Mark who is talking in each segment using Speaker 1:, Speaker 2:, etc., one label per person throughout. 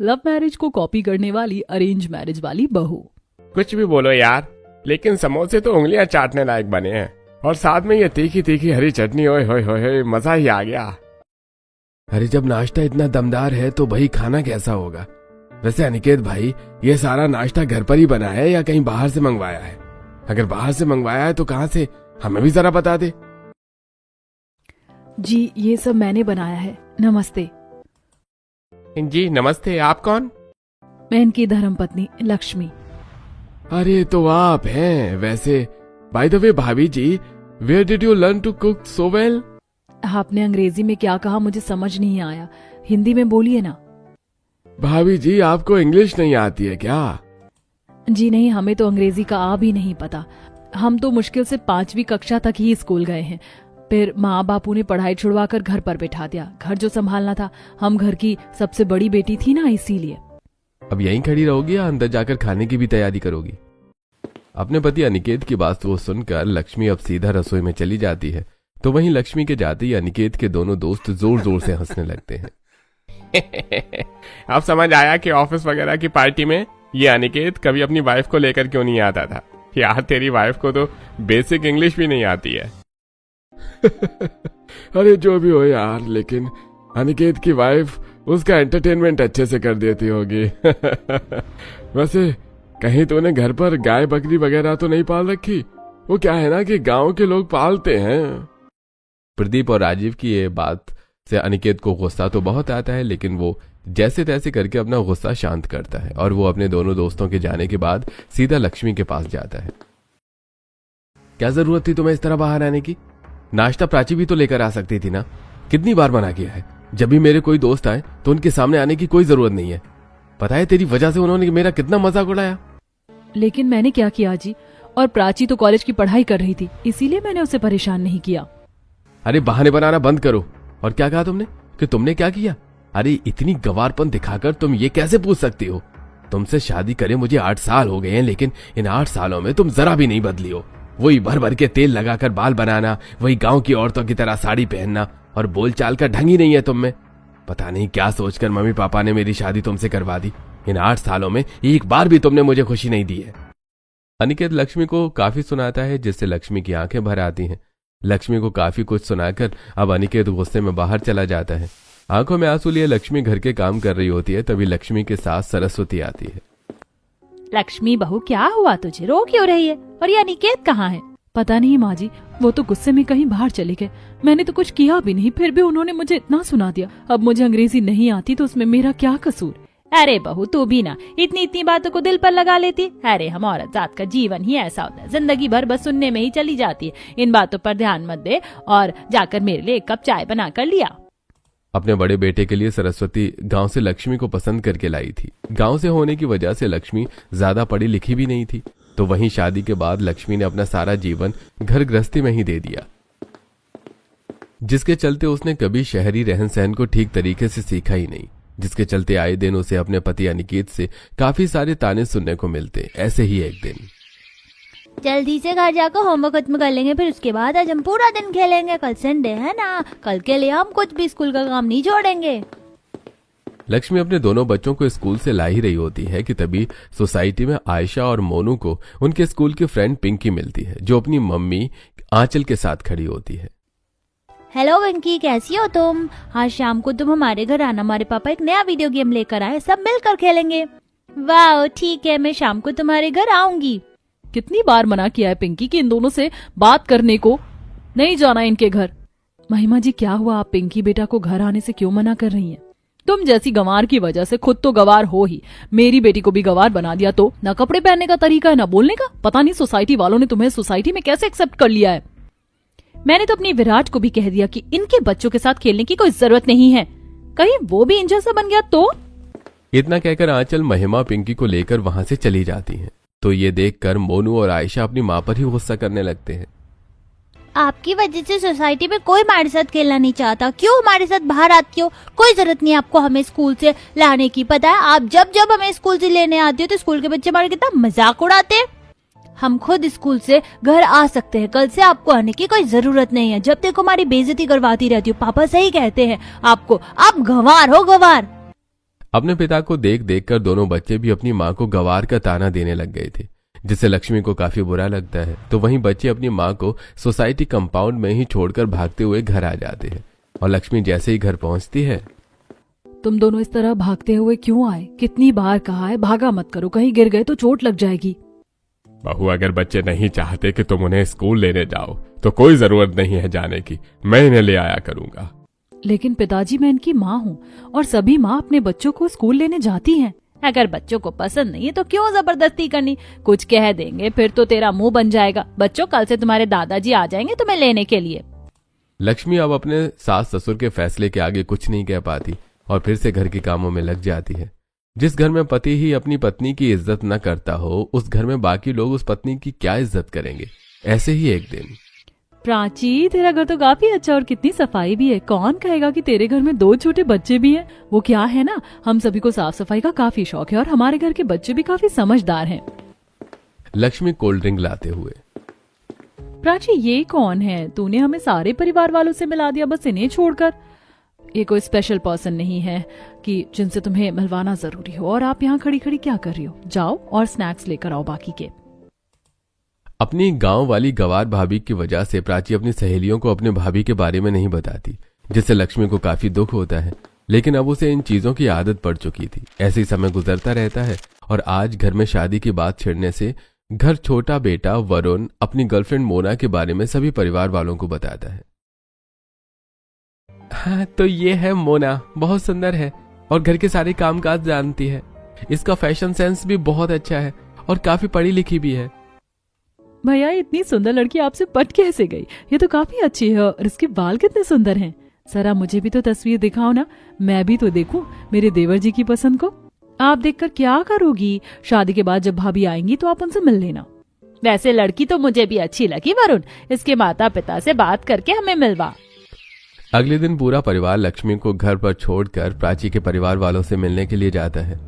Speaker 1: Love marriage को copy करने वाली अरेंज मैरिज वाली बहू।
Speaker 2: कुछ भी बोलो यार, लेकिन समोसे तो उंगलियां चाटने लायक बने हैं, और साथ में ये तीखी तीखी हरी चटनी, ओए होए होए, मजा ही आ गया। अरे जब नाश्ता इतना दमदार है तो भाई खाना कैसा होगा। वैसे अनिकेत भाई, ये सारा नाश्ता घर पर ही बना है या कहीं बाहर से मंगवाया है? अगर बाहर से मंगवाया है तो कहाँ से, हमें भी जरा बता दे।
Speaker 1: जी ये सब मैंने बनाया है। नमस्ते।
Speaker 2: जी नमस्ते, आप कौन?
Speaker 1: मैं इनकी धर्मपत्नी लक्ष्मी।
Speaker 2: अरे तो आप हैं। वैसे bye the way bhabhi ji, where did you learn to cook so well?
Speaker 1: आपने अंग्रेजी में क्या कहा मुझे समझ नहीं आया, हिंदी में बोलिए ना।
Speaker 2: भाभी जी आपको इंग्लिश नहीं आती है क्या?
Speaker 1: जी नहीं, हमें तो अंग्रेजी का आ भी नहीं पता। हम तो मुश्किल से 5वीं कक्षा तक ही स्कूल गए हैं, फिर माँ बापू ने पढ़ाई छुड़वाकर घर पर बैठा दिया। घर जो संभालना था, हम घर की सबसे बड़ी बेटी थी ना, इसीलिए।
Speaker 2: अब यहीं खड़ी रहोगी या अंदर जाकर खाने की भी तैयारी करोगी? अपने पति अनिकेत की बात को सुनकर लक्ष्मी अब सीधा रसोई में चली जाती है, तो वहीं लक्ष्मी के जाते ही अनिकेत के दोनों दोस्त जोर जोर से हंसने लगते हैं। अब समझ आया कि ऑफिस वगैरह की पार्टी में ये अनिकेत कभी अपनी वाइफ को लेकर क्यों नहीं आता था। यार तेरी वाइफ को तो बेसिक इंग्लिश भी नहीं आती है। अरे जो भी हो यार, लेकिन अनिकेत की वाइफ उसका एंटरटेनमेंट अच्छे से कर देती होगी। वैसे कहीं तूने घर पर गाय बकरी वगैरह तो नहीं पाल रखी? वो क्या है ना कि गांव के लोग पालते हैं। प्रदीप और राजीव की ये बात से अनिकेत को गुस्सा तो बहुत आता है, लेकिन वो जैसे तैसे करके अपना गुस्सा शांत करता है और वो अपने दोनों दोस्तों के जाने के बाद सीधा लक्ष्मी के पास जाता है। क्या जरूरत थी तुम्हें इस तरह बाहर आने की? नाश्ता प्राची भी तो लेकर आ सकती थी ना। कितनी बार मना किया है, जब भी मेरे कोई दोस्त आए तो उनके सामने आने की कोई जरूरत नहीं है। पता है तेरी वजह से उन्होंने मेरा कितना मजाक उड़ाया।
Speaker 1: लेकिन मैंने क्या किया जी, और प्राची तो कॉलेज की पढ़ाई कर रही थी, इसीलिए मैंने उसे परेशान नहीं किया।
Speaker 2: अरे बहाने बनाना बंद करो। और क्या कहा तुमने कि तुमने क्या किया? अरे इतनी गवारपन दिखाकर तुम ये कैसे पूछ सकती हो? तुमसे शादी करे मुझे 8 साल हो गए हैं, लेकिन इन 8 सालों में तुम जरा भी नहीं बदली हो। वही भर भर के तेल लगाकर बाल बनाना, वही गांव की औरतों की तरह साड़ी पहनना, और बोलचाल का ढंग ही नहीं है तुम में। पता नहीं क्या सोचकर मम्मी पापा ने मेरी शादी तुमसे करवा दी। इन 8 सालों में एक बार भी तुमने मुझे खुशी नहीं दी है। अनिकेत लक्ष्मी को काफी सुनाता है, जिससे लक्ष्मी की आंखें भर आती हैं। लक्ष्मी को काफी कुछ सुनाकर अब अनिकेत गुस्से में बाहर चला जाता है। आंखों में आंसू लिए लक्ष्मी घर के काम कर रही होती है, तभी लक्ष्मी के साथ सरस्वती आती है।
Speaker 1: लक्ष्मी बहू क्या हुआ तुझे, रो क्यों रही है? और ये अनिकेत कहाँ है? पता नहीं माँ जी, वो तो गुस्से में कहीं बाहर चले गए। मैंने तो कुछ किया भी नहीं, फिर भी उन्होंने मुझे इतना सुना दिया। अब मुझे अंग्रेजी नहीं आती तो उसमें मेरा क्या कसूर? अरे बहू तू भी ना इतनी इतनी बातों को दिल पर लगा लेती। अरे हम औरत जात का जीवन ही ऐसा होता है, जिंदगी भर बस सुनने में ही चली जाती है। इन बातों पर ध्यान मत दे और जाकर मेरे लिए 1 कप चाय बना कर लिया।
Speaker 2: अपने बड़े बेटे के लिए सरस्वती गांव से लक्ष्मी को पसंद करके लाई थी। गांव से होने की वजह से लक्ष्मी ज्यादा पढ़ी लिखी भी नहीं थी, तो वहीं शादी के बाद लक्ष्मी ने अपना सारा जीवन घर गृहस्थी में ही दे दिया, जिसके चलते उसने कभी शहरी रहन सहन को ठीक तरीके से सीखा ही नहीं, जिसके चलते आए दिन उसे अपने पति अनिकेत से काफी सारे ताने सुनने को मिलते। ऐसे ही एक दिन,
Speaker 3: जल्दी से घर जाकर होमवर्क खत्म कर लेंगे, फिर उसके बाद आज हम पूरा दिन खेलेंगे। कल संडे है ना, कल के लिए हम कुछ भी स्कूल का काम नहीं छोड़ेंगे।
Speaker 2: लक्ष्मी अपने दोनों बच्चों को स्कूल से ला ही रही होती है कि तभी सोसाइटी में आयशा और मोनू को उनके स्कूल की फ्रेंड पिंकी मिलती है, जो अपनी मम्मी आंचल के साथ खड़ी होती है।
Speaker 3: हेलो पिंकी, कैसी हो तुम? आज शाम को तुम हमारे घर आना, हमारे पापा एक नया वीडियो गेम लेकर आए, सब मिलकर खेलेंगे। वाह ठीक है, मैं शाम को तुम्हारे घर आऊंगी।
Speaker 1: कितनी बार मना किया है पिंकी कि इन दोनों से बात करने को नहीं जाना इनके घर। महिमा जी क्या हुआ, आप पिंकी बेटा को घर आने से क्यों मना कर रही हैं? तुम जैसी गंवार की वजह से खुद तो गंवार हो ही, मेरी बेटी को भी गंवार बना दिया। तो ना कपड़े पहनने का तरीका है ना बोलने का। पता नहीं सोसाइटी वालों ने तुम्हें सोसाइटी में कैसे एक्सेप्ट कर लिया है। मैंने तो अपनी विराट को भी कह दिया कि इनके बच्चों के साथ खेलने की कोई जरूरत नहीं है, कहीं वो भी इन जैसा बन गया तो।
Speaker 2: इतना कहकर आंचल महिमा पिंकी को लेकर वहां से चली जाती हैं। तो ये देखकर मोनू और आयशा अपनी माँ पर ही गुस्सा करने लगते हैं।
Speaker 3: आपकी वजह से सोसाइटी में कोई हमारे साथ खेलना नहीं चाहता, क्यों हमारे साथ बाहर आती हो? कोई जरूरत नहीं आपको हमें स्कूल से लाने की। पता है आप जब जब हमें स्कूल से लेने आते हो तो स्कूल के बच्चे हमारे कितना मजाक उड़ाते हैं। हम खुद स्कूल से घर आ सकते हैं, कल से आपको आने की कोई जरूरत नहीं है। जब तक हमारी बेइज्जती करवाती रहती हो, पापा सही कहते हैं आपको, आप गंवार हो गंवार।
Speaker 2: अपने पिता को देख देख कर दोनों बच्चे भी अपनी माँ को गंवार का ताना देने लग गए थे, जिससे लक्ष्मी को काफी बुरा लगता है। तो वहीं बच्चे अपनी माँ को सोसाइटी कंपाउंड में ही छोड़कर भागते हुए घर आ जाते हैं और लक्ष्मी जैसे ही घर पहुंचती है,
Speaker 1: तुम दोनों इस तरह भागते हुए क्यों आए? कितनी बार कहा है भागा मत करो, कहीं गिर गए तो चोट लग जाएगी।
Speaker 2: बहू, अगर बच्चे नहीं चाहते कि तुम उन्हें स्कूल लेने जाओ तो कोई जरूरत नहीं है जाने की, मैं इन्हें ले आया करूंगा।
Speaker 1: लेकिन पिताजी, मैं इनकी माँ हूँ और सभी माँ अपने बच्चों को स्कूल लेने जाती हैं।
Speaker 3: अगर बच्चों को पसंद नहीं है तो क्यों जबरदस्ती करनी? कुछ कह देंगे फिर तो तेरा मुंह बन जाएगा। बच्चों, कल से तुम्हारे दादाजी आ जाएंगे तुम्हें लेने के लिए।
Speaker 2: लक्ष्मी अब अपने सास ससुर के फैसले के आगे कुछ नहीं कह पाती और फिर से घर के कामों में लग जाती है। जिस घर में पति ही अपनी पत्नी की इज्जत न करता हो, उस घर में बाकी लोग उस पत्नी की क्या इज्जत करेंगे। ऐसे ही एक दिन,
Speaker 1: प्राची, तेरा घर तो काफी अच्छा और कितनी सफाई भी है। कौन कहेगा कि तेरे घर में 2 छोटे बच्चे भी हैं? वो क्या है ना, हम सभी को साफ सफाई का काफी शौक है और हमारे घर के बच्चे भी काफी समझदार हैं।
Speaker 2: लक्ष्मी कोल्ड ड्रिंक लाते हुए,
Speaker 1: प्राची, ये कौन है? तूने हमें सारे परिवार वालों से मिला दिया, बस इन्हें छोड़कर। ये कोई स्पेशल पर्सन नहीं है कि जिनसे तुम्हें मिलवाना जरूरी हो। और आप यहाँ खड़ी खड़ी क्या कर रही हो? जाओ और स्नैक्स लेकर आओ बाकी के।
Speaker 2: अपनी गांव वाली गवार भाभी की वजह से प्राची अपनी सहेलियों को अपने भाभी के बारे में नहीं बताती, जिससे लक्ष्मी को काफी दुख होता है। लेकिन अब उसे इन चीजों की आदत पड़ चुकी थी। ऐसे ही समय गुजरता रहता है और आज घर में शादी की बात छिड़ने से घर छोटा बेटा वरुण अपनी गर्लफ्रेंड मोना के बारे में सभी परिवार वालों को बताता है। हाँ, तो ये है मोना, बहुत सुंदर है और घर के सारे कामकाज जानती है। इसका फैशन सेंस भी बहुत अच्छा है और काफी पढ़ी लिखी भी है।
Speaker 1: भैया, इतनी सुंदर लड़की आपसे पट कैसे गई? ये तो काफी अच्छी है और इसके बाल कितने सुंदर हैं। जरा मुझे भी तो तस्वीर दिखाओ ना, मैं भी तो देखूं मेरे देवर जी की पसंद को। आप देखकर क्या करोगी? शादी के बाद जब भाभी आएंगी तो आप उनसे मिल लेना।
Speaker 3: वैसे लड़की तो मुझे भी अच्छी लगी वरुण, इसके माता पिता से बात करके हमें मिलवा।
Speaker 2: अगले दिन पूरा परिवार लक्ष्मी को घर पर छोड़कर प्राची के परिवार वालों से मिलने के लिए जाता है।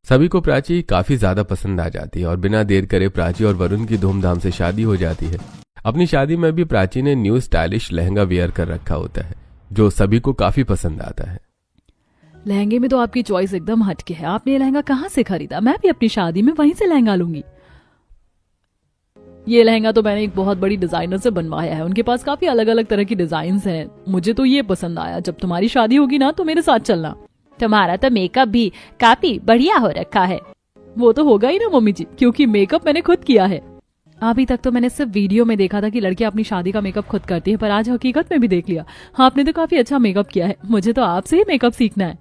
Speaker 2: सभी को प्राची काफी ज्यादा पसंद आ जाती है और बिना देर करे प्राची और वरुण की धूमधाम से शादी हो जाती है। अपनी शादी में भी प्राची ने न्यू स्टाइलिश लहंगा वेयर कर रखा होता है, जो सभी को काफी पसंद आता है।
Speaker 1: लहंगे में तो आपकी चॉइस एकदम हटके है। आपने ये लहंगा कहाँ से खरीदा? मैं भी अपनी शादी में वहीं से लहंगा लूंगी। ये लहंगा तो मैंने एक बहुत बड़ी डिजाइनर से बनवाया है, उनके पास काफी अलग अलग तरह की डिजाइन हैं। मुझे तो ये पसंद आया। जब तुम्हारी शादी होगी ना तो मेरे साथ चलना।
Speaker 3: तुम्हारा तो मेकअप भी काफी बढ़िया हो रखा है।
Speaker 1: वो तो होगा ही ना मम्मी जी, क्योंकि मेकअप मैंने खुद किया है। अभी तक तो मैंने सिर्फ वीडियो में देखा था कि लड़कियां अपनी शादी का मेकअप खुद करती है, पर आज हकीकत में भी देख लिया। हाँ, आपने तो काफी अच्छा मेकअप किया है। मुझे तो आपसे ही मेकअप सीखना है।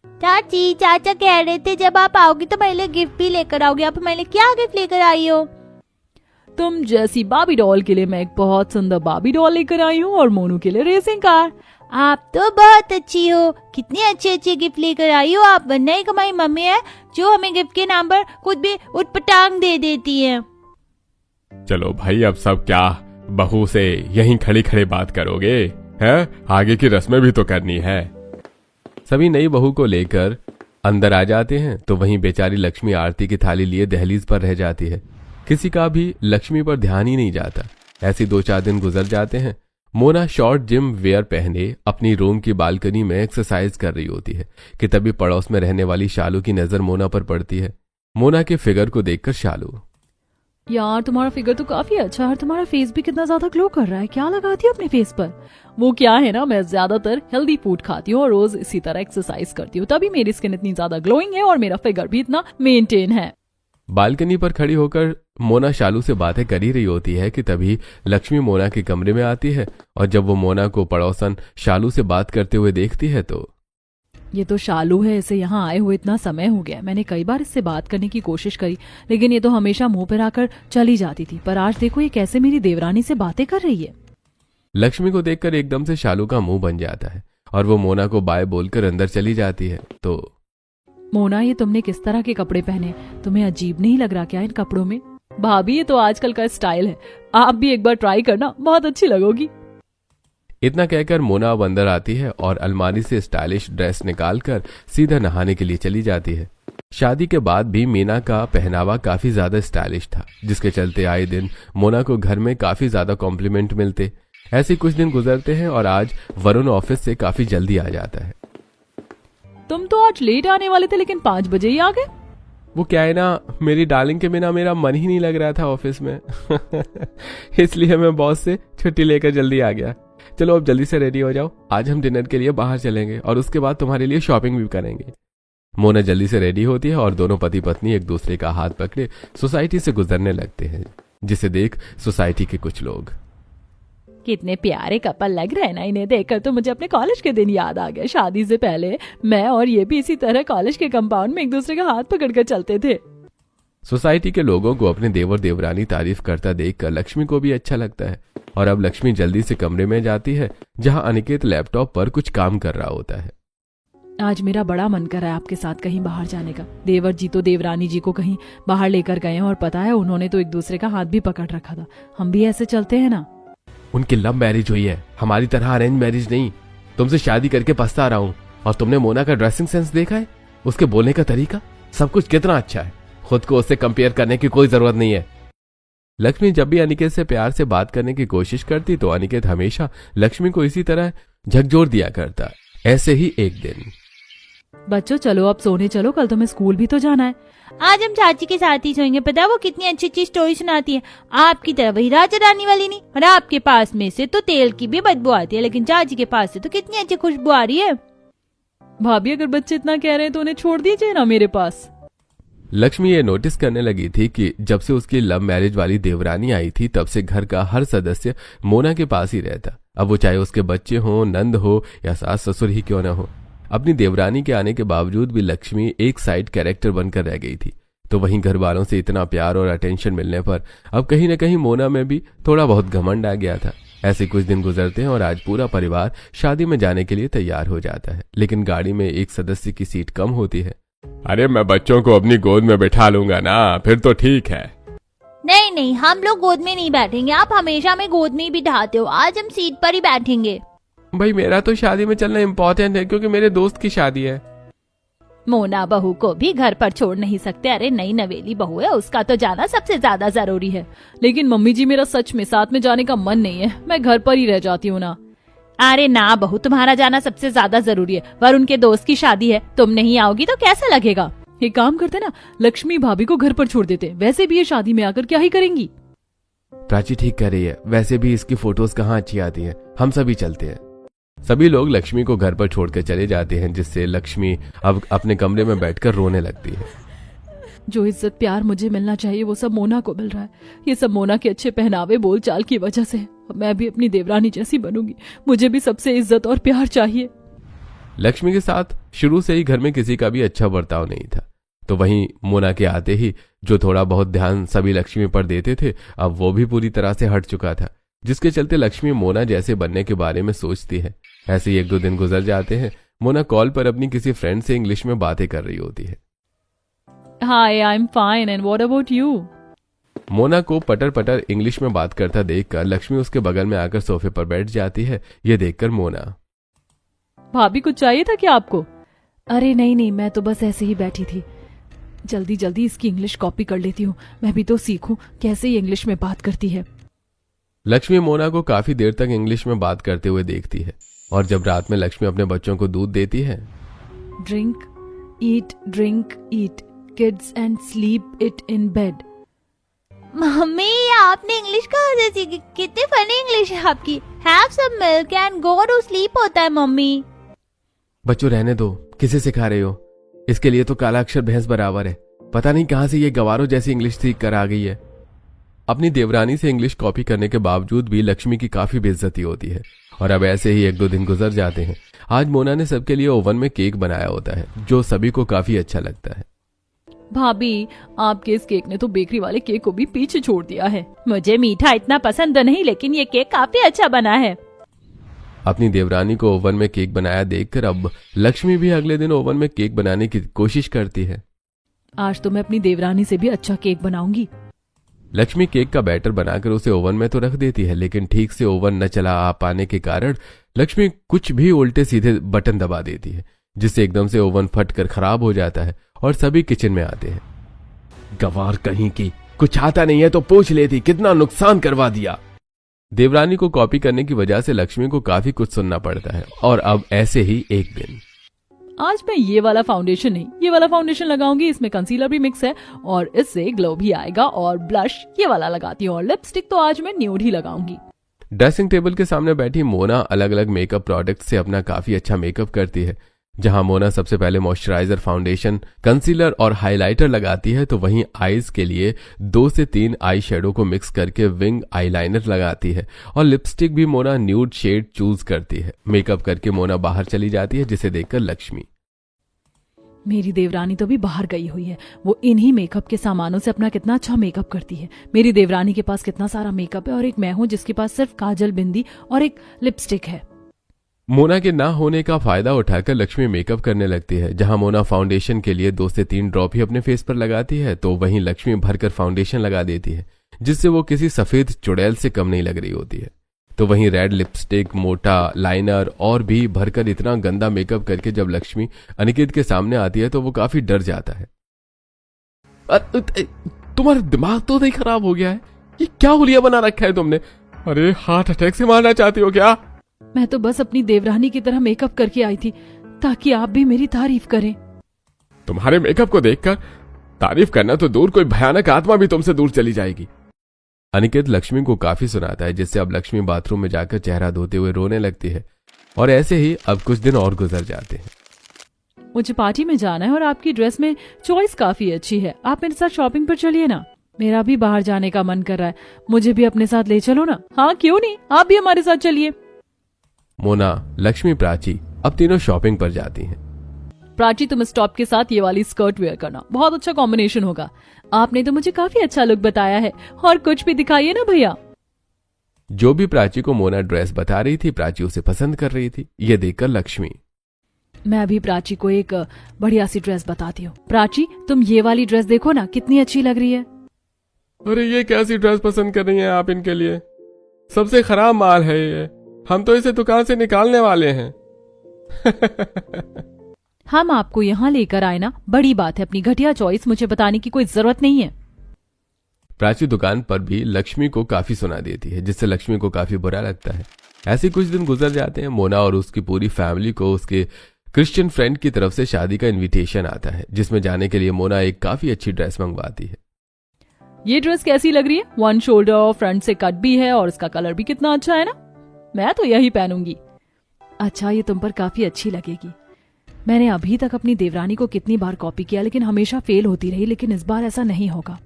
Speaker 3: चाची, चाचा कह रहे थे जब आप आओगी तो मेरे लिए गिफ्ट भी लेकर आओगी। आप मेरे लिए क्या गिफ्ट लेकर आई हो?
Speaker 1: तुम जैसी बाबी डॉल के लिए मैं एक बहुत सुंदर बाबी डॉल लेकर आई हूँ और मोनू के लिए रेसिंग कार।
Speaker 3: आप तो बहुत अच्छी हो। कितनी अच्छी अच्छी गिफ्ट लेकर आई हो आप। वरना ही हमारी मम्मी है जो हमें गिफ्ट के नाम पर कुछ भी उटपटांग दे देती है।
Speaker 2: चलो भाई, अब सब क्या बहू से यहीं खड़ी खड़े बात करोगे? हैं? आगे की रस्में भी तो करनी है। सभी नई बहू को लेकर अंदर आ जाते हैं तो वहीं बेचारी लक्ष्मी आरती की थाली लिए दहलीज पर रह जाती है। किसी का भी लक्ष्मी पर ध्यान ही नहीं जाता। ऐसे 2-4 दिन गुजर जाते हैं। मोना शॉर्ट जिम वेयर पहने अपनी रूम की बालकनी में एक्सरसाइज कर रही होती है कि तभी पड़ोस में रहने वाली शालू की नजर मोना पर पड़ती है। मोना के फिगर को देखकर शालू,
Speaker 1: यार तुम्हारा फिगर तो काफी अच्छा है और तुम्हारा फेस भी कितना ज्यादा ग्लो कर रहा है। क्या लगाती हो अपने फेस पर? वो क्या है ना, मैं ज्यादातर हेल्दी फूड खाती हूँ और रोज इसी तरह एक्सरसाइज करती हूँ, तभी मेरी स्किन इतनी ज्यादा ग्लोइंग है और मेरा फिगर भी इतना मेंटेन है।
Speaker 2: बालकनी पर खड़ी होकर मोना शालू से बातें कर ही रही होती है कि तभी लक्ष्मी मोना के कमरे में आती है और जब वो मोना को पड़ोसन शालू से बात करते हुए देखती है तो,
Speaker 1: ये तो शालू है, इसे यहाँ आए हुए इतना समय हो गया। मैंने कई बार इससे बात करने की कोशिश करी, लेकिन ये तो हमेशा मुंह पर आकर चली जाती थी। पर आज देखो ये कैसे मेरी देवरानी से बातें कर रही है।
Speaker 2: लक्ष्मी को देखकर एकदम से शालू का मुंह बन जाता है और वो मोना को बाय बोलकर अंदर चली जाती है। तो
Speaker 1: मोना, ये तुमने किस तरह के कपड़े पहने? तुम्हें अजीब नहीं लग रहा क्या इन कपड़ों में? भाभी, ये तो आजकल का स्टाइल है, आप भी एक बार ट्राई करना, बहुत अच्छी लगोगी।
Speaker 2: इतना कहकर मोना अब अंदर आती है और अलमारी से स्टाइलिश ड्रेस निकालकर सीधा नहाने के लिए चली जाती है। शादी के बाद भी मीना का पहनावा काफी ज्यादा स्टाइलिश था, जिसके चलते आए दिन मोना को घर में काफी ज्यादा कॉम्प्लीमेंट मिलते। ऐसे कुछ दिन गुजरते हैं और आज वरुण ऑफिस से काफी जल्दी आ जाता है।
Speaker 1: तुम तो आज लेट आने वाले थे लेकिन 5 बजे ही आ गए।
Speaker 2: वो क्या है ना, मेरी डार्लिंग के बिना मेरा मन ही नहीं लग रहा था ऑफिस में इसलिए मैं बॉस से छुट्टी लेकर जल्दी आ गया। चलो अब जल्दी से रेडी हो जाओ, आज हम डिनर के लिए बाहर चलेंगे और उसके बाद तुम्हारे लिए शॉपिंग भी करेंगे। मोना जल्दी से रेडी होती है और दोनों पति पत्नी एक दूसरे का हाथ पकड़े सोसाइटी से गुजरने लगते हैं, जिसे देख सोसाइटी के कुछ लोग,
Speaker 1: कितने प्यारे कपल लग रहे हैं ना, इन्हें देखकर तो मुझे अपने कॉलेज के दिन याद आ गए। शादी से पहले मैं और ये भी इसी तरह कॉलेज के कंपाउंड में एक दूसरे का हाथ पकड़कर चलते थे।
Speaker 2: सोसाइटी के लोगों को अपने देवर देवरानी तारीफ करता देखकर लक्ष्मी को भी अच्छा लगता है और अब लक्ष्मी जल्दी से कमरे में जाती है जहां अनिकेत लैपटॉप पर कुछ काम कर रहा होता है।
Speaker 1: आज मेरा बड़ा मन कर रहा है आपके साथ कहीं बाहर जाने का। देवर जी तो देवरानी जी को कहीं बाहर लेकर गए हैं और पता है उन्होंने तो एक दूसरे का हाथ भी पकड़ रखा था। हम भी ऐसे चलते हैं ना।
Speaker 2: उनकी लव मैरिज हुई है, हमारी तरह अरेंज मैरिज नहीं। तुमसे शादी करके पछता रहा हूँ। और तुमने मोना का ड्रेसिंग सेंस देखा है, उसके बोलने का तरीका, सब कुछ कितना अच्छा है। खुद को उससे कंपेयर करने की कोई जरूरत नहीं है। लक्ष्मी जब भी अनिकेत से प्यार से बात करने की कोशिश करती तो अनिकेत हमेशा लक्ष्मी को इसी तरह झकझोर दिया करता। ऐसे ही एक दिन,
Speaker 1: बच्चों चलो अब सोने चलो, कल तुम्हें स्कूल भी तो जाना है।
Speaker 3: आज हम चाची के साथ ही सोएंगे। पता है वो कितनी अच्छी अच्छी स्टोरी सुनाती है। आपकी तरह वही राजा रानी वाली नहीं, और आपके पास में से तो तेल की भी बदबू आती है, लेकिन चाची के पास से तो कितनी अच्छी खुशबू आ रही है।
Speaker 1: भाभी अगर बच्चे इतना कह रहे हैं तो उन्हें छोड़ दीजिए ना मेरे पास।
Speaker 2: लक्ष्मी ये नोटिस करने लगी थी कि जब से उसकी लव मैरिज वाली देवरानी आई थी तब से घर का हर सदस्य मोना के पास ही रहता। अब वो चाहे उसके बच्चे हों, नंद हो या सास ससुर ही क्यों न हो। अपनी देवरानी के आने के बावजूद भी लक्ष्मी एक साइड कैरेक्टर बनकर रह गई थी। तो वहीं घर वालों से इतना प्यार और अटेंशन मिलने पर अब कहीं न कहीं मोना में भी थोड़ा बहुत घमंड आ गया था। ऐसे कुछ दिन गुजरते हैं और आज पूरा परिवार शादी में जाने के लिए तैयार हो जाता है, लेकिन गाड़ी में एक सदस्य की सीट कम होती है। अरे मैं बच्चों को अपनी गोद में बैठा लूंगा ना, फिर तो ठीक है।
Speaker 3: नहीं नहीं, हम लोग गोद में नहीं बैठेंगे। आप हमेशा हमें गोद में ही बिठाते हो। आज हम सीट पर ही बैठेंगे।
Speaker 2: भाई मेरा तो शादी में चलना इम्पोर्टेंट है क्योंकि मेरे दोस्त की शादी है।
Speaker 1: मोना बहू को भी घर पर छोड़ नहीं सकते। अरे नई नवेली बहू है, उसका तो जाना सबसे ज्यादा जरूरी है। लेकिन मम्मी जी मेरा सच में साथ में जाने का मन नहीं है, मैं घर पर ही रह जाती हूँ ना। अरे ना बहू, तुम्हारा जाना सबसे ज्यादा जरूरी है। वरुण के दोस्त की शादी है, तुम नहीं आओगी तो कैसा लगेगा। ये काम करते ना, लक्ष्मी भाभी को घर पर छोड़ देते। वैसे भी ये शादी में आकर क्या ही करेंगी।
Speaker 2: प्राची ठीक कह रही है, वैसे भी इसकी फोटोज कहाँ अच्छी आती है। हम सभी चलते हैं। सभी लोग लक्ष्मी को घर पर छोड़कर चले जाते हैं, जिससे लक्ष्मी अब अपने कमरे में बैठकर रोने लगती है।
Speaker 1: जो इज्जत प्यार मुझे मिलना चाहिए वो सब मोना को मिल रहा है। ये सब मोना के अच्छे पहनावे बोलचाल की वजह से। मैं भी अपनी देवरानी जैसी बनूंगी। मुझे भी सबसे इज्जत और प्यार चाहिए।
Speaker 2: लक्ष्मी के साथ शुरू से ही घर में किसी का भी अच्छा बर्ताव नहीं था, तो वहीं मोना के आते ही जो थोड़ा बहुत ध्यान सभी लक्ष्मी पर देते थे अब वो भी पूरी तरह से हट चुका था, जिसके चलते लक्ष्मी मोना जैसे बनने के बारे में सोचती है। ऐसे ही 1-2 दिन गुजर जाते हैं। मोना कॉल पर अपनी किसी फ्रेंड से इंग्लिश में बातें कर रही होती है।
Speaker 1: Hi, I am fine and what about you.
Speaker 2: Mona को पटर पटर इंग्लिश में बात करता देखकर लक्ष्मी उसके बगल में आकर सोफे पर बैठ जाती है। ये देखकर मोना,
Speaker 1: भाभी कुछ चाहिए था क्या आपको? अरे नहीं नहीं, मैं तो बस ऐसे ही बैठी थी। जल्दी जल्दी इसकी इंग्लिश कॉपी कर लेती हूँ, मैं भी तो सीखूं कैसे ये इंग्लिश में बात करती है।
Speaker 2: लक्ष्मी मोना को काफी देर तक इंग्लिश में बात करते हुए देखती है और जब रात में लक्ष्मी अपने बच्चों को दूध देती है,
Speaker 1: drink eat kids and sleep it in bed.
Speaker 3: Mummy आपने इंग्लिश कहाँ से सीखी? कितनी फनी इंग्लिश है आपकी। Have some milk and go to sleep होता है मम्मी।
Speaker 2: बच्चों रहने दो, किसे सिखा रहे हो? इसके लिए तो काला अक्षर भैंस बराबर है। पता नहीं कहां से ये गवारों जैसी इंग्लिश सीख कर आ गई है। अपनी देवरानी से इंग्लिश कॉपी करने के बावजूद भी लक्ष्मी की काफी बेइज्जती होती है और अब ऐसे ही 1-2 दिन गुजर जाते हैं। आज मोना ने सबके लिए ओवन में केक बनाया होता है जो सभी को काफी अच्छा लगता है।
Speaker 1: भाभी आपके इस केक ने तो बेकरी वाले केक को भी पीछे छोड़ दिया है। मुझे मीठा इतना पसंद नहीं, लेकिन ये केक काफी अच्छा बना है।
Speaker 2: अपनी देवरानी को ओवन में केक बनाया देखकर अब लक्ष्मी भी अगले दिन ओवन में केक बनाने की कोशिश करती है।
Speaker 1: आज तो मैं अपनी देवरानी से भी अच्छा केक बनाऊंगी।
Speaker 2: लक्ष्मी केक का बैटर बनाकर उसे ओवन में तो रख देती है, लेकिन ठीक से ओवन न चला आ पाने के कारण लक्ष्मी कुछ भी उल्टे सीधे बटन दबा देती है, जिससे एकदम से ओवन फटकर खराब हो जाता है और सभी किचन में आते हैं। गवार कहीं की, कुछ आता नहीं है तो पूछ लेती, कितना नुकसान करवा दिया। देवरानी को कॉपी करने की वजह से लक्ष्मी को काफी कुछ सुनना पड़ता है और अब ऐसे ही एक दिन,
Speaker 1: आज मैं ये वाला फाउंडेशन नहीं, ये वाला फाउंडेशन लगाऊंगी। इसमें कंसीलर भी मिक्स है और इससे ग्लो भी आएगा। और ब्लश ये वाला लगाती हूँ और लिपस्टिक तो आज मैं न्यूड ही लगाऊंगी।
Speaker 2: ड्रेसिंग टेबल के सामने बैठी मोना अलग अलग मेकअप प्रोडक्ट से अपना काफी अच्छा मेकअप करती है। जहां मोना सबसे पहले मॉइस्चराइजर, फाउंडेशन, कंसीलर और हाइलाइटर लगाती है, तो वहीं आईज के लिए 2 से 3 आई शेडो को मिक्स करके विंग आईलाइनर लगाती है और लिपस्टिक भी मोना न्यूड शेड चूज करती है। मेकअप करके मोना बाहर चली जाती है, जिसे देखकर लक्ष्मी,
Speaker 1: मेरी देवरानी तो भी बाहर गई हुई है। वो इन्हीं मेकअप के सामानों से अपना कितना अच्छा मेकअप करती है। मेरी देवरानी के पास कितना सारा मेकअप है और एक मैं हूं जिसके पास सिर्फ काजल, बिंदी और एक लिपस्टिक है।
Speaker 2: मोना के ना होने का फायदा उठाकर लक्ष्मी मेकअप करने लगती है। जहां मोना फाउंडेशन के लिए 2 से 3 ड्रॉप ही अपने फेस पर लगाती है, तो वहीं लक्ष्मी भरकर फाउंडेशन लगा देती है, जिससे वो किसी सफेद चुड़ैल से कम नहीं लग रही होती है। तो वहीं रेड लिपस्टिक, मोटा लाइनर और भी भरकर इतना गंदा मेकअप करके जब लक्ष्मी अनिकेत के सामने आती है, तो वो काफी डर जाता है। तुम्हारा दिमाग तो नहीं खराब हो गया है? ये क्या हुलिया बना रखा है तुमने? अरे हार्ट अटैक से मारना चाहती हो क्या?
Speaker 1: मैं तो बस अपनी देवरानी की तरह मेकअप करके आई थी ताकि आप भी मेरी तारीफ करें।
Speaker 2: तुम्हारे मेकअप को देखकर तारीफ करना तो दूर, कोई भयानक आत्मा भी तुमसे दूर चली जाएगी। अनिकेत लक्ष्मी को काफी सुनाता है, जिससे अब लक्ष्मी बाथरूम में जाकर चेहरा धोते हुए रोने लगती है। और ऐसे ही अब कुछ दिन और गुजर जाते हैं।
Speaker 1: मुझे पार्टी में जाना है और आपकी ड्रेस में चॉइस काफी अच्छी है। आप मेरे साथ शॉपिंग पर चलिए ना। मेरा भी बाहर जाने का मन कर रहा है, मुझे भी अपने साथ ले चलो ना। हाँ क्यों नहीं, आप भी हमारे साथ चलिए।
Speaker 2: मोना, लक्ष्मी, प्राची अब तीनों शॉपिंग पर जाती हैं।
Speaker 1: प्राची तुम इस टॉप के साथ ये वाली स्कर्ट वेयर करना, बहुत अच्छा कॉम्बिनेशन होगा। आपने तो मुझे काफी अच्छा लुक बताया है, और कुछ भी दिखाइए ना भैया।
Speaker 2: जो भी प्राची को मोना ड्रेस बता रही थी, प्राची उसे पसंद कर रही थी। ये देखकर लक्ष्मी,
Speaker 1: मैं अभी प्राची को एक बढ़िया सी ड्रेस बताती हूँ। प्राची तुम ये वाली ड्रेस देखो ना, कितनी अच्छी लग रही है।
Speaker 2: अरे ये कैसी ड्रेस पसंद कर रही हैं आप इनके लिए? सबसे खराब माल है ये, हम तो इसे दुकान से निकालने वाले हैं।
Speaker 1: हम आपको यहाँ लेकर आए ना, बड़ी बात है। अपनी घटिया चॉइस मुझे बताने की कोई जरूरत नहीं है।
Speaker 2: प्राची दुकान पर भी लक्ष्मी को काफी सुना देती है, जिससे लक्ष्मी को काफी बुरा लगता है। ऐसे कुछ दिन गुजर जाते हैं। मोना और उसकी पूरी फैमिली को उसके क्रिश्चियन फ्रेंड की तरफ से शादी का इनविटेशन आता है, जिसमें जाने के लिए मोना एक काफी अच्छी ड्रेस मंगवाती है।
Speaker 1: ये ड्रेस कैसी लग रही है? 1 शोल्डर और फ्रंट से कट भी है और इसका कलर भी कितना अच्छा है ना। मैं तो यही पहनूंगी। अच्छा, ये तुम पर काफी अच्छी लगेगी। मैंने अभी तक अपनी देवरानी को कितनी बार कॉपी किया, लेकिन हमेशा फेल होती रही, लेकिन इस बार ऐसा नहीं होगा।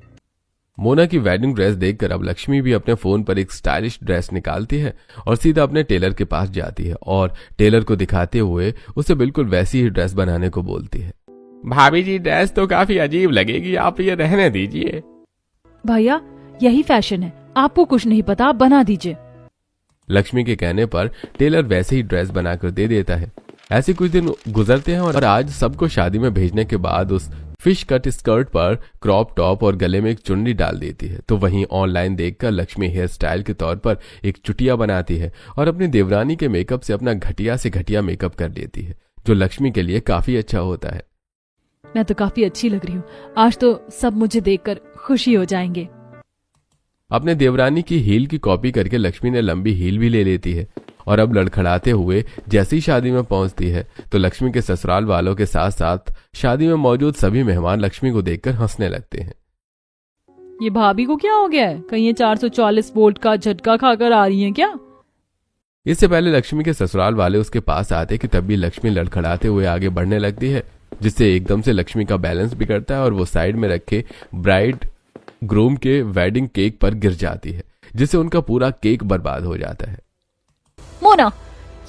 Speaker 2: मोना की वेडिंग ड्रेस देखकर अब लक्ष्मी भी अपने फोन पर एक स्टाइलिश ड्रेस निकालती है और सीधा अपने टेलर के पास जाती है और टेलर को दिखाते हुए उसे बिल्कुल वैसी ही ड्रेस बनाने को बोलती है। भाभी जी, ड्रेस तो काफी अजीब लगेगी, आप ये रहने दीजिए।
Speaker 1: भैया यही फैशन है, आपको कुछ नहीं पता, आप बना दीजिए।
Speaker 2: लक्ष्मी के कहने पर टेलर वैसे ही ड्रेस बनाकर दे देता है। ऐसे कुछ दिन गुजरते हैं और आज सबको शादी में भेजने के बाद उस फिश कट स्कर्ट पर क्रॉप टॉप और गले में एक चुन्नी डाल देती है। तो वहीं ऑनलाइन देखकर लक्ष्मी हेयर स्टाइल के तौर पर एक चुटिया बनाती है और अपनी देवरानी के मेकअप से अपना घटिया से घटिया मेकअप कर लेती है, जो लक्ष्मी के लिए काफी अच्छा होता है।
Speaker 1: मैं तो काफी अच्छी लग रही हूँ, आज तो सब मुझे देखकर खुशी हो जाएंगे।
Speaker 2: अपने देवरानी की हील की कॉपी करके लक्ष्मी ने लंबी हील भी ले लेती है और अब लड़खड़ाते हुए जैसी शादी में पहुंचती है, तो लक्ष्मी के ससुराल वालों के साथ साथ शादी में मौजूद सभी मेहमान लक्ष्मी को देखकर हंसने लगते हैं।
Speaker 1: ये भाभी को क्या हो गया है? कहीं ये 440 वोल्ट का झटका खाकर आ रही हैं क्या?
Speaker 2: इससे पहले लक्ष्मी के ससुराल वाले उसके पास आते कि तब भी लक्ष्मी लड़खड़ाते हुए आगे बढ़ने लगती है, जिससे एकदम से लक्ष्मी का बैलेंस बिगड़ता है और वो साइड में रखे ब्राइड ग्रूम के वेडिंग केक पर गिर जाती है, जिससे उनका पूरा केक बर्बाद हो जाता है।
Speaker 1: मोना,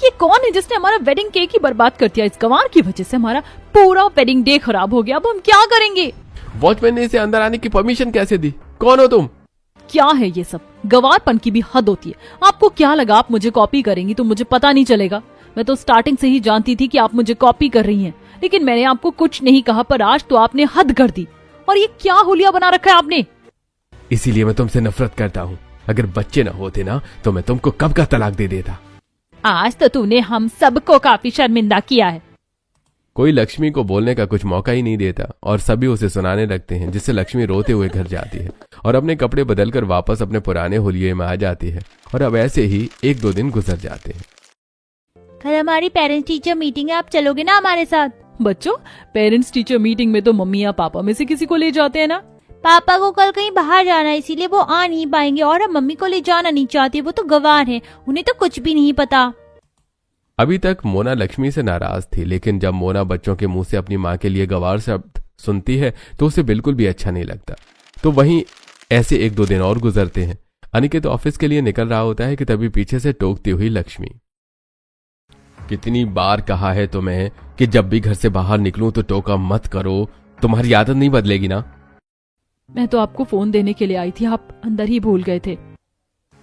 Speaker 1: ये कौन है जिसने हमारा वेडिंग केक ही बर्बाद कर दिया? इस गंवार की वजह से हमारा पूरा वेडिंग डे खराब हो गया। अब हम क्या करेंगे?
Speaker 2: वॉचमैन ने इसे अंदर आने की परमिशन कैसे दी? कौन हो तुम?
Speaker 1: क्या है ये सब? गंवारपन की भी हद होती है। आपको क्या लगा आप मुझे कॉपी करेंगी तो मुझे पता नहीं चलेगा? मैं तो स्टार्टिंग से ही जानती थी कि आप मुझे कॉपी कर रही हैं, लेकिन मैंने आपको कुछ नहीं कहा, पर आज तो आपने हद कर दी। और ये क्या हुलिया बना रखा है आपने?
Speaker 2: इसीलिए मैं तुमसे नफरत करता हूँ। अगर बच्चे न होते ना तो मैं तुमको कब का तलाक दे देता।
Speaker 1: आज तो तूने हम सबको काफी शर्मिंदा किया है।
Speaker 2: कोई लक्ष्मी को बोलने का कुछ मौका ही नहीं देता और सभी उसे सुनाने लगते हैं, जिससे लक्ष्मी रोते हुए घर जाती है और अपने कपड़े बदलकर वापस अपने पुराने हुलिये में आ जाती है। और अब ऐसे ही 1-2 दिन गुजर जाते हैं।
Speaker 3: कल हमारी पेरेंट्स टीचर मीटिंग है, आप चलोगे ना हमारे साथ?
Speaker 1: बच्चों, पेरेंट्स टीचर मीटिंग में तो मम्मी या पापा में से किसी को ले जाते हैं ना।
Speaker 3: पापा को कल कहीं बाहर जाना है इसीलिए वो आ नहीं पाएंगे, और हम मम्मी को ले जाना नहीं चाहती, वो तो गंवार हैं, उन्हें तो कुछ भी नहीं पता।
Speaker 2: अभी तक मोना लक्ष्मी से नाराज थी, लेकिन जब मोना बच्चों के मुंह से अपनी माँ के लिए गंवार शब्द सुनती है तो उसे बिल्कुल भी अच्छा नहीं लगता। तो वहीं ऐसे 1-2 दिन और गुजरते हैं। अनिकेत ऑफिस के लिए निकल रहा होता है कि तभी पीछे से टोकती हुई लक्ष्मी। कितनी बार कहा है तुम्हें कि जब भी घर से बाहर निकलूं तो टोका मत करो, तुम्हारी आदत नहीं बदलेगी ना।
Speaker 1: मैं तो आपको फोन देने के लिए आई थी, आप अंदर ही भूल गए थे।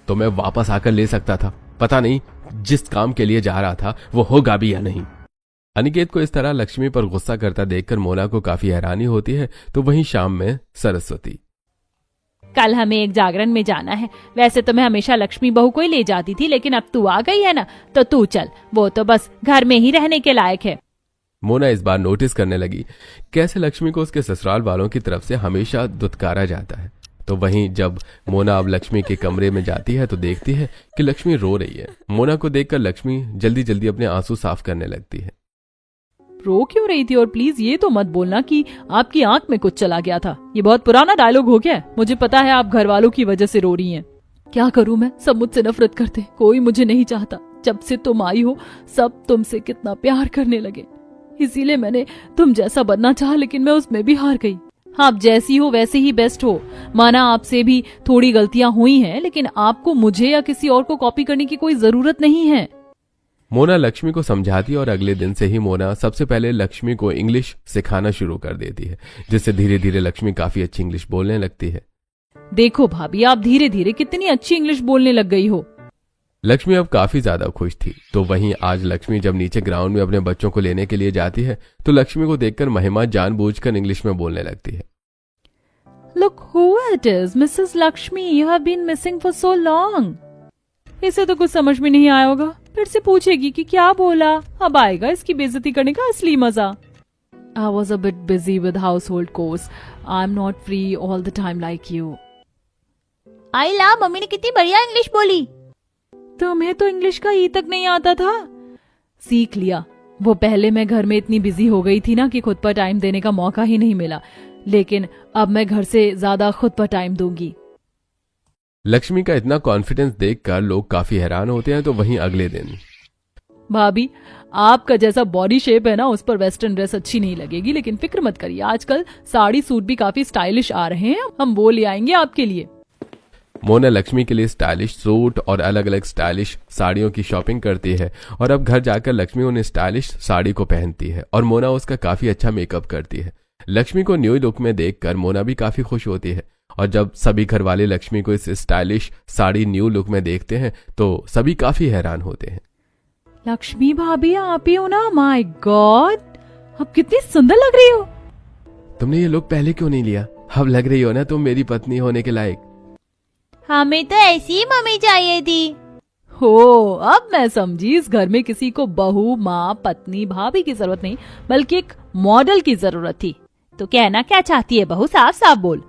Speaker 2: तो मैं वापस आकर ले सकता था, पता नहीं जिस काम के लिए जा रहा था वो होगा भी या नहीं। अनिकेत को इस तरह लक्ष्मी पर गुस्सा करता देखकर मोना को काफी हैरानी होती है। तो वहीं शाम में सरस्वती।
Speaker 3: कल हमें एक जागरण में जाना है, वैसे तो मैं हमेशा लक्ष्मी बहू को ही ले जाती थी, लेकिन अब तू आ गई है ना तो तू चल, वो तो बस घर में ही रहने के लायक है।
Speaker 2: मोना इस बार नोटिस करने लगी कैसे लक्ष्मी को उसके ससुराल वालों की तरफ से हमेशा दुत्कारा जाता है। तो वहीं जब मोना अब लक्ष्मी के कमरे में जाती है तो देखती है कि लक्ष्मी रो रही है। मोना को देखकर लक्ष्मी जल्दी जल्दी अपने आंसू साफ करने लगती है।
Speaker 1: रो क्यों रही थी? और प्लीज ये तो मत बोलना कि आपकी आंख में कुछ चला गया था, ये बहुत पुराना डायलॉग हो गया है। मुझे पता है आप घर वालों की वजह से रो रही हैं। क्या करूं मैं, सब मुझसे नफरत करते, कोई मुझे नहीं चाहता। जब से तुम आई हो सब तुमसे कितना प्यार करने लगे, इसीलिए मैंने तुम जैसा बनना चाहा, लेकिन मैं उसमें भी हार गई। आप जैसी हो वैसे ही बेस्ट हो। माना आपसे भी थोड़ी गलतियां हुई हैं, लेकिन आपको मुझे या किसी और को कॉपी करने की कोई जरूरत नहीं है।
Speaker 2: मोना लक्ष्मी को समझाती है और अगले दिन से ही मोना सबसे पहले लक्ष्मी को इंग्लिश सिखाना शुरू कर देती है, जिससे धीरे धीरे लक्ष्मी काफी अच्छी इंग्लिश बोलने लगती है।
Speaker 1: देखो भाभी, आप धीरे धीरे कितनी अच्छी इंग्लिश बोलने लग गई हो।
Speaker 2: लक्ष्मी अब काफी ज्यादा खुश थी। तो वहीं आज लक्ष्मी जब नीचे ग्राउंड में अपने बच्चों को लेने के लिए जाती है तो लक्ष्मी को देखकर महिमा जानबूझकर इंग्लिश में बोलने लगती है।
Speaker 1: Look who it is, Mrs. Lakshmi. You have been missing for so long. इसे तो कुछ समझ में नहीं आया होगा, फिर से पूछेगी कि क्या बोला। अब आएगा इसकी बेइज्जती करने का असली मजा। I was a bit busy with household chores. I'm not free all the time like you.
Speaker 3: आई ला, मम्मी ने कितनी बढ़िया इंग्लिश बोली।
Speaker 1: तुम्हें तो इंग्लिश का ई तक नहीं आता था, सीख लिया। वो पहले मैं घर में इतनी बिजी हो गई थी ना कि खुद पर टाइम देने का मौका ही नहीं मिला, लेकिन अब मैं घर से ज्यादा खुद पर टाइम दूंगी।
Speaker 2: लक्ष्मी का इतना कॉन्फिडेंस देखकर लोग काफी हैरान होते हैं। तो वहीं अगले दिन,
Speaker 1: भाभी आपका जैसा बॉडी शेप है ना, उस पर वेस्टर्न ड्रेस अच्छी नहीं लगेगी, लेकिन फिक्र मत करिए, आजकल साड़ी सूट भी काफी स्टाइलिश आ रहे हैं, हम वो ले आएंगे आपके लिए।
Speaker 2: मोना लक्ष्मी के लिए स्टाइलिश सूट और अलग अलग स्टाइलिश साड़ियों की शॉपिंग करती है और अब घर जाकर लक्ष्मी उन्हें स्टाइलिश साड़ी को पहनती है और मोना उसका काफी अच्छा मेकअप करती है। लक्ष्मी को न्यू लुक में देखकर मोना भी काफी खुश होती है और जब सभी घर वाले लक्ष्मी को इस स्टाइलिश साड़ी न्यू लुक में देखते हैं तो सभी काफी हैरान होते हैं।
Speaker 1: लक्ष्मी भाभी आप ही हो ना? माय गॉड, अब कितनी सुंदर लग रही हो।
Speaker 2: तुमने ये लुक पहले क्यों नहीं लिया? अब लग रही हो ना तुम मेरी पत्नी होने के लायक।
Speaker 3: हमें तो ऐसी ही मम्मी चाहिए थी।
Speaker 1: हो, अब मैं समझी, इस घर में किसी को बहू, माँ, पत्नी, भाभी की जरूरत नहीं, बल्कि एक मॉडल की जरूरत थी।
Speaker 3: तो कहना क्या चाहती है बहू, साफ साफ बोल।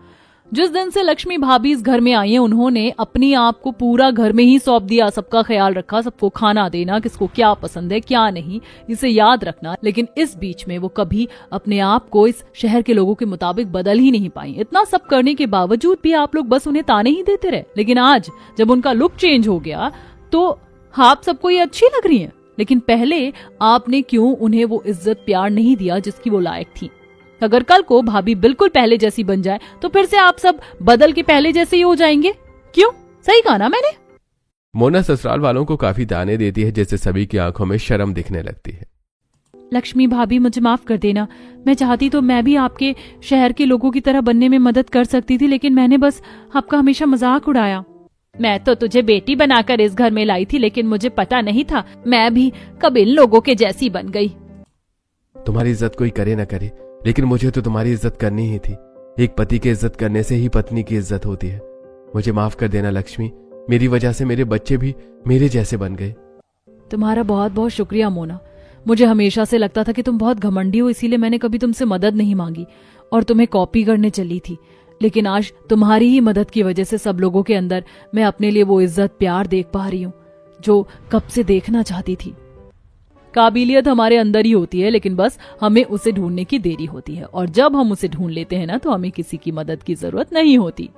Speaker 1: जिस दिन से लक्ष्मी भाभी इस घर में आई है, उन्होंने अपनी आप को पूरा घर में ही सौंप दिया, सबका ख्याल रखा, सबको खाना देना, किसको क्या पसंद है क्या नहीं, इसे याद रखना। लेकिन इस बीच में वो कभी अपने आप को इस शहर के लोगों के मुताबिक बदल ही नहीं पाई। इतना सब करने के बावजूद भी आप लोग बस उन्हें ताने ही देते रहे। लेकिन आज जब उनका लुक चेंज हो गया तो आप सबको ये अच्छी लग रही है, लेकिन पहले आपने क्यों उन्हें वो इज्जत प्यार नहीं दिया जिसकी वो लायक थी। अगर कल को भाभी बिल्कुल पहले जैसी बन जाए तो फिर से आप सब बदल के पहले जैसे ही हो जाएंगे। क्यों? सही कहा ना मैंने?
Speaker 2: मोना ससुराल वालों को काफी ताने देती है, जिससे सभी की आंखों में शर्म दिखने लगती है।
Speaker 1: लक्ष्मी भाभी मुझे माफ कर देना, मैं चाहती तो मैं भी आपके शहर के लोगों की तरह बनने में मदद कर सकती थी, लेकिन मैंने बस आपका हमेशा मजाक उड़ाया।
Speaker 3: मैं तो तुझे बेटी बनाकर इस घर में लाई थी, लेकिन मुझे पता नहीं था मैं भी कब इन लोगों के जैसी बन गई।
Speaker 2: तुम्हारी इज्जत कोई करे न करे, लेकिन मुझे तो तुम्हारी इज्जत करनी ही थी। एक पति की इज्जत करने से ही पत्नी की इज्जत होती है। मुझे माफ कर देना लक्ष्मी, मेरी वजह से मेरे बच्चे भी मेरे जैसे बन गए।
Speaker 1: तुम्हारा बहुत बहुत शुक्रिया मोना। मुझे हमेशा से लगता था कि तुम बहुत घमंडी हो, इसीलिए मैंने कभी तुमसे मदद नहीं मांगी और तुम्हें कॉपी करने चली थी। लेकिन आज तुम्हारी ही मदद की वजह से सब लोगों के अंदर मैं अपने लिए वो इज्जत प्यार देख पा रही हूँ जो कब से देखना चाहती थी। काबिलियत हमारे अंदर ही होती है, लेकिन बस हमें उसे ढूंढने की देरी होती है, और जब हम उसे ढूंढ लेते हैं ना तो हमें किसी की मदद की जरूरत नहीं होती।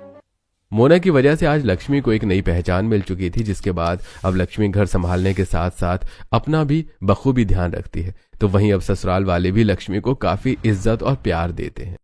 Speaker 2: मोना की वजह से आज लक्ष्मी को एक नई पहचान मिल चुकी थी, जिसके बाद अब लक्ष्मी घर संभालने के साथ साथ अपना भी बखूबी ध्यान रखती है। तो वहीं अब ससुराल वाले भी लक्ष्मी को काफी इज्जत और प्यार देते हैं।